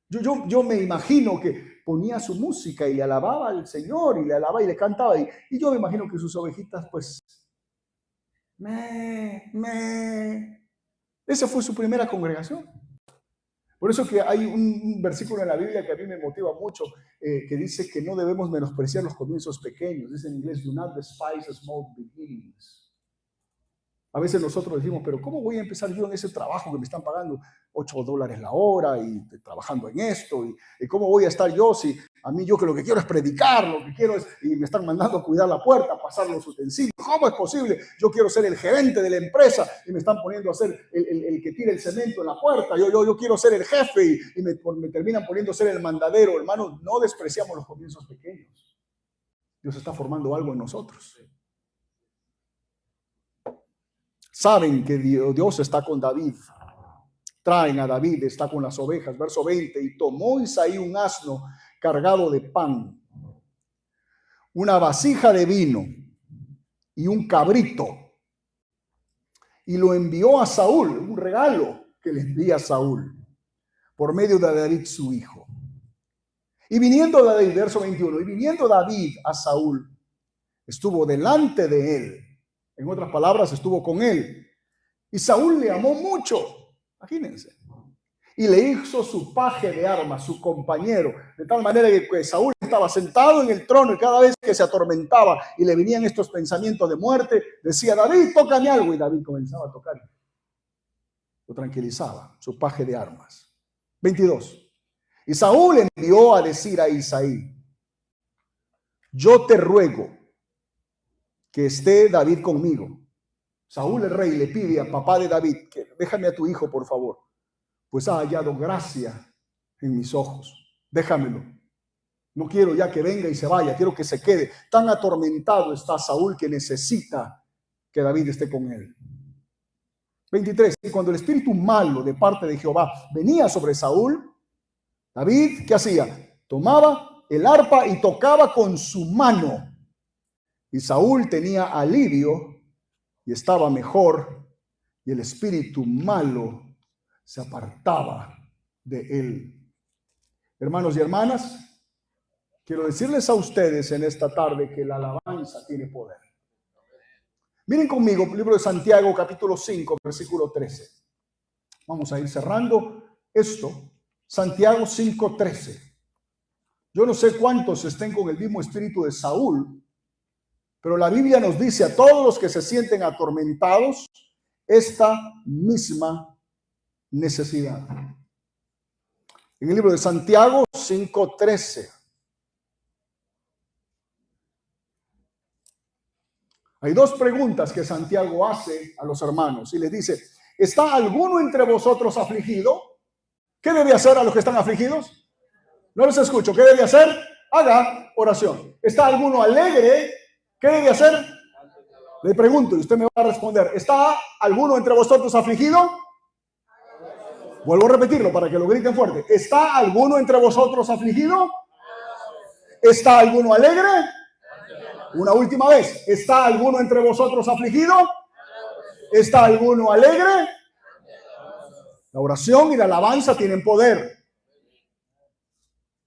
Yo me imagino que ponía su música y le alababa al Señor y le alababa y le cantaba. Y yo me imagino que sus ovejitas, pues, Esa fue su primera congregación. Por eso que hay un versículo en la Biblia que a mí me motiva mucho, que dice que no debemos menospreciar los comienzos pequeños. Dice en inglés, do not despise small beginnings. A veces nosotros decimos, pero ¿cómo voy a empezar yo en ese trabajo que me están pagando $8 la hora y trabajando en esto? ¿Y cómo voy a estar yo si a mí yo que lo que quiero es predicar, lo que quiero es, y me están mandando a cuidar la puerta, pasar los utensilios? ¿Cómo es posible? Yo quiero ser el gerente de la empresa y me están poniendo a ser el que tira el cemento en la puerta. Yo quiero ser el jefe y me terminan poniendo a ser el mandadero. Hermanos, no despreciamos los comienzos pequeños. Dios está formando algo en nosotros. Saben que Dios está con David. Traen a David, está con las ovejas. Verso 20. Y tomó Isaí un asno cargado de pan, una vasija de vino y un cabrito. Y lo envió a Saúl, un regalo que le envía a Saúl, por medio de David su hijo. Y viniendo David, verso 21, y viniendo David a Saúl, estuvo delante de él. En otras palabras, estuvo con él. Y Saúl le amó mucho, imagínense. Y le hizo su paje de armas, su compañero. De tal manera que Saúl estaba sentado en el trono y cada vez que se atormentaba y le venían estos pensamientos de muerte, decía, David, tócame algo. Y David comenzaba a tocar. Lo tranquilizaba, su paje de armas. 22. Y Saúl envió a decir a Isaí, yo te ruego que esté David conmigo. Saúl el rey le pide a papá de David que déjame a tu hijo, por favor, pues ha hallado gracia en mis ojos. Déjamelo. No quiero ya que venga y se vaya, quiero que se quede. Tan atormentado está Saúl que necesita que David esté con él. 23. Y cuando el espíritu malo de parte de Jehová venía sobre Saúl, David, ¿qué hacía? Tomaba el arpa y tocaba con su mano. Y Saúl tenía alivio y estaba mejor, y el espíritu malo se apartaba de él. Hermanos y hermanas, quiero decirles a ustedes en esta tarde que la alabanza tiene poder. Miren conmigo el libro de Santiago, capítulo 5, versículo 13. Vamos a ir cerrando esto. Santiago 5, 13. Yo no sé cuántos estén con el mismo espíritu de Saúl, pero la Biblia nos dice a todos los que se sienten atormentados esta misma necesidad. En el libro de Santiago 5:13. Hay dos preguntas que Santiago hace a los hermanos y les dice, ¿está alguno entre vosotros afligido? ¿Qué debe hacer a los que están afligidos? No los escucho. ¿Qué debe hacer? Haga oración. ¿Está alguno alegre? ¿Qué debe hacer? Le pregunto y usted me va a responder. ¿Está alguno entre vosotros afligido? Vuelvo a repetirlo para que lo griten fuerte. ¿Está alguno entre vosotros afligido? ¿Está alguno alegre? Una última vez. ¿Está alguno entre vosotros afligido? ¿Está alguno alegre? La oración y la alabanza tienen poder.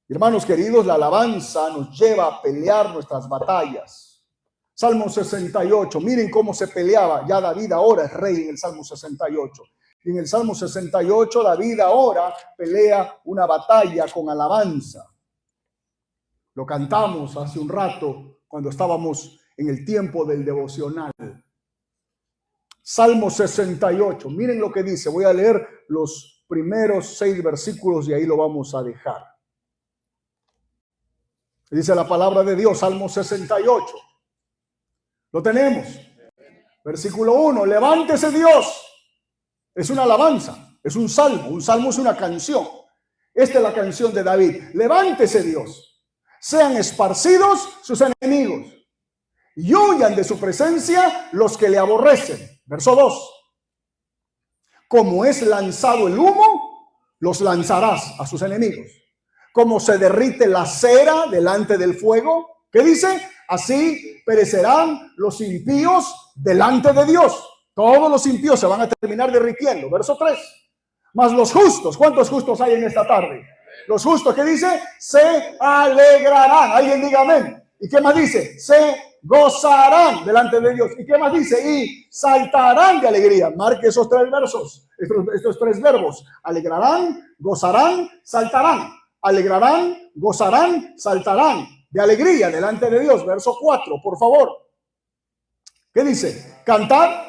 Hermanos queridos, la alabanza nos lleva a pelear nuestras batallas. Salmo 68, miren cómo se peleaba. Ya David ahora es rey en el Salmo 68. Y en el Salmo 68 David ahora pelea una batalla con alabanza. Lo cantamos hace un rato cuando estábamos en el tiempo del devocional. Salmo 68, miren lo que dice. Voy a leer los primeros 6 versículos y ahí lo vamos a dejar. Dice la palabra de Dios, Salmo 68. Lo tenemos. Versículo 1, levántese Dios. Es una alabanza, es un salmo. Un salmo es una canción. Esta es la canción de David. Levántese Dios. Sean esparcidos sus enemigos y huyan de su presencia los que le aborrecen. Verso 2. Como es lanzado el humo, los lanzarás a sus enemigos. Como se derrite la cera delante del fuego. ¿Qué dice? Así perecerán los impíos delante de Dios. Todos los impíos se van a terminar derritiendo. Verso 3. Mas los justos, ¿cuántos justos hay en esta tarde? Los justos, ¿qué dice? Se alegrarán. Alguien diga amén. ¿Y qué más dice? Se gozarán delante de Dios. ¿Y qué más dice? Y saltarán de alegría. Marque esos 3 versos, estos 3 verbos. Alegrarán, gozarán, saltarán. Alegrarán, gozarán, saltarán de alegría delante de Dios. Verso 4, por favor. ¿Qué dice? Cantad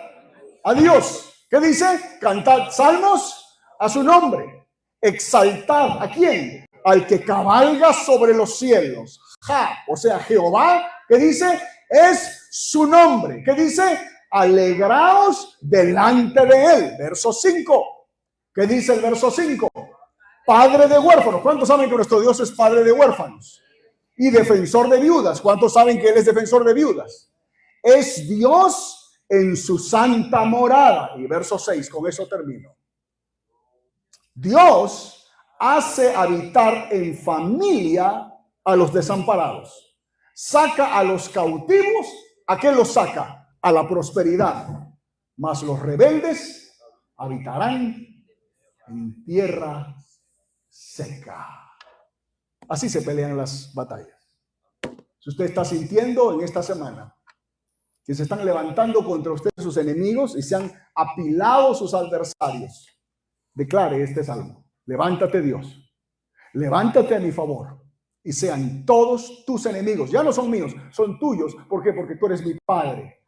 a Dios. ¿Qué dice? Cantad salmos a su nombre. Exaltad, ¿a quién? Al que cabalga sobre los cielos. O sea, Jehová, ¿qué dice? Es su nombre. ¿Qué dice? Alegraos delante de él. Verso 5. ¿Qué dice el verso 5? Padre de huérfanos. ¿Cuántos saben que nuestro Dios es padre de huérfanos? Y defensor de viudas. ¿Cuántos saben que él es defensor de viudas? Es Dios en su santa morada. Y verso 6, con eso termino. Dios hace habitar en familia a los desamparados. Saca a los cautivos. ¿A qué los saca? A la prosperidad. Mas los rebeldes habitarán en tierra seca. Así se pelean las batallas. Si usted está sintiendo en esta semana que se están levantando contra usted sus enemigos y se han apilado sus adversarios, declare este salmo. Levántate Dios, levántate a mi favor y sean todos tus enemigos. Ya no son míos, son tuyos. ¿Por qué? Porque tú eres mi Padre.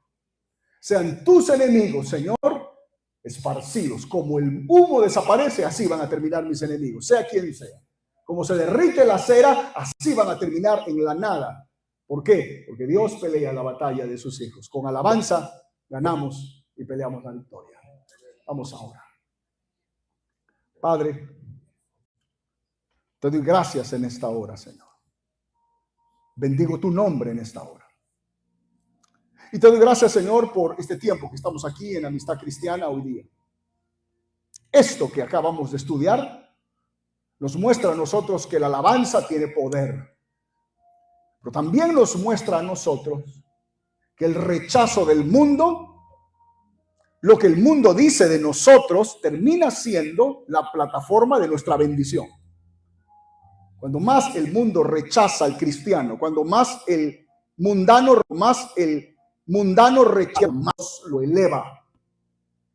Sean tus enemigos, Señor, esparcidos. Como el humo desaparece, así van a terminar mis enemigos, sea quien sea. Como se derrite la cera, así van a terminar en la nada. ¿Por qué? Porque Dios pelea la batalla de sus hijos. Con alabanza ganamos y peleamos la victoria. Vamos ahora. Padre, te doy gracias en esta hora, Señor. Bendigo tu nombre en esta hora. Y te doy gracias, Señor, por este tiempo que estamos aquí en Amistad Cristiana hoy día. Esto que acabamos de estudiar nos muestra a nosotros que la alabanza tiene poder. Pero también nos muestra a nosotros que el rechazo del mundo, lo que el mundo dice de nosotros, termina siendo la plataforma de nuestra bendición. Cuando más el mundo rechaza al cristiano, cuando más el mundano rechaza, más lo eleva.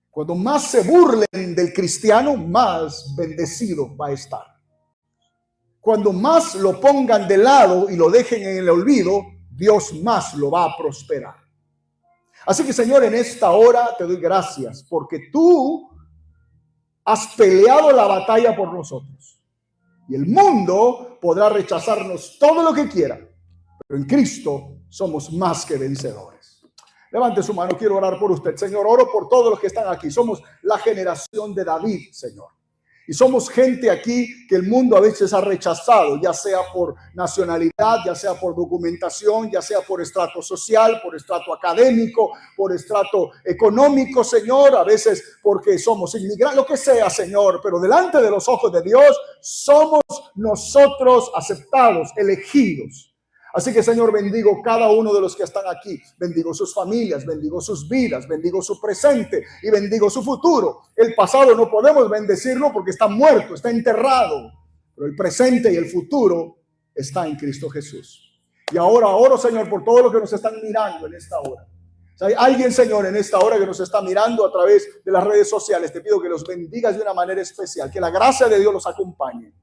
Cuando más se burlen del cristiano, más bendecido va a estar. Cuando más lo pongan de lado y lo dejen en el olvido, Dios más lo va a prosperar. Así que, Señor, en esta hora te doy gracias porque tú has peleado la batalla por nosotros. Y el mundo podrá rechazarnos todo lo que quiera, pero en Cristo somos más que vencedores. Levante su mano, quiero orar por usted. Señor, oro por todos los que están aquí. Somos la generación de David, Señor. Y somos gente aquí que el mundo a veces ha rechazado, ya sea por nacionalidad, ya sea por documentación, ya sea por estrato social, por estrato académico, por estrato económico, Señor, a veces porque somos inmigrantes, lo que sea, Señor, pero delante de los ojos de Dios somos nosotros aceptados, elegidos. Así que, Señor, bendigo cada uno de los que están aquí. Bendigo sus familias, bendigo sus vidas, bendigo su presente y bendigo su futuro. El pasado no podemos bendecirlo porque está muerto, está enterrado. Pero el presente y el futuro está en Cristo Jesús. Y ahora oro, Señor, por todos los que nos están mirando en esta hora. Si hay alguien, Señor, en esta hora que nos está mirando a través de las redes sociales, te pido que los bendigas de una manera especial. Que la gracia de Dios los acompañe.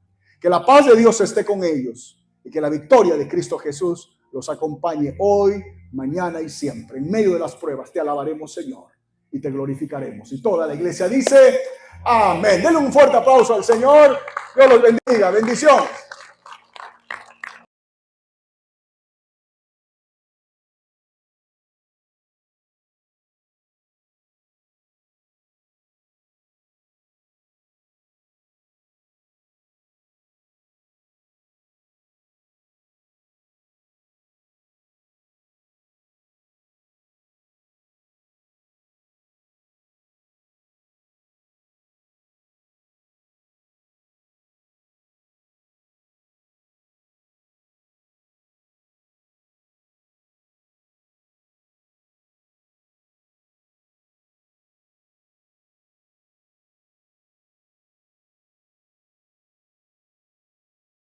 Que la paz de Dios esté con ellos. Y que la victoria de Cristo Jesús los acompañe hoy, mañana y siempre. En medio de las pruebas te alabaremos, Señor, y te glorificaremos. Y toda la iglesia dice, amén. Denle un fuerte aplauso al Señor. Dios los bendiga. Bendiciones.